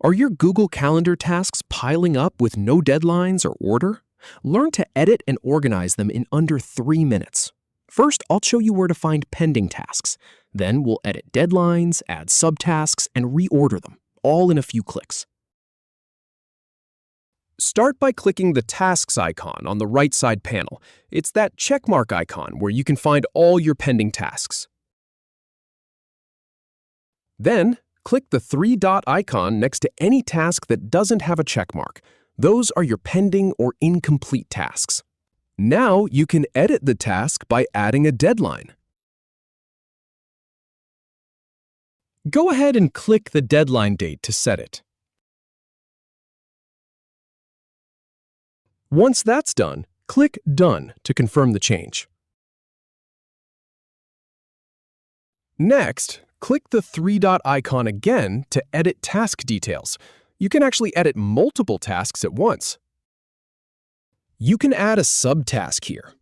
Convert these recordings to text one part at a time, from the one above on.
Are your Google Calendar tasks piling up with no deadlines or order? Learn to edit and organize them in under 3 minutes. First, I'll show you where to find pending tasks. Then we'll edit deadlines, add subtasks, and reorder them, all in a few clicks. Start by clicking the Tasks icon on the right side panel. It's that checkmark icon where you can find all your pending tasks. Then, click the 3-dot icon next to any task that doesn't have a checkmark. Those are your pending or incomplete tasks. Now you can edit the task by adding a deadline. Go ahead and click the deadline date to set it. Once that's done, click Done to confirm the change. Next, click the 3-dot icon again to edit task details. You can actually edit multiple tasks at once. You can add a subtask here.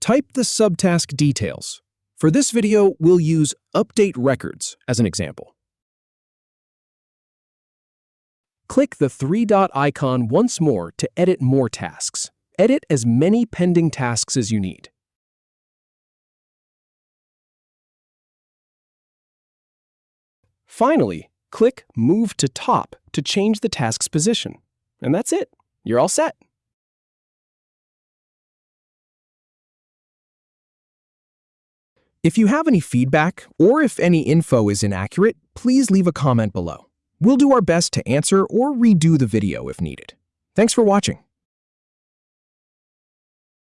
Type the subtask details. For this video, we'll use Update Records as an example. Click the 3-dot icon once more to edit more tasks. Edit as many pending tasks as you need. Finally, click Move to Top to change the task's position. And that's it. You're all set. If you have any feedback or if any info is inaccurate, please leave a comment below. We'll do our best to answer or redo the video if needed. Thanks for watching.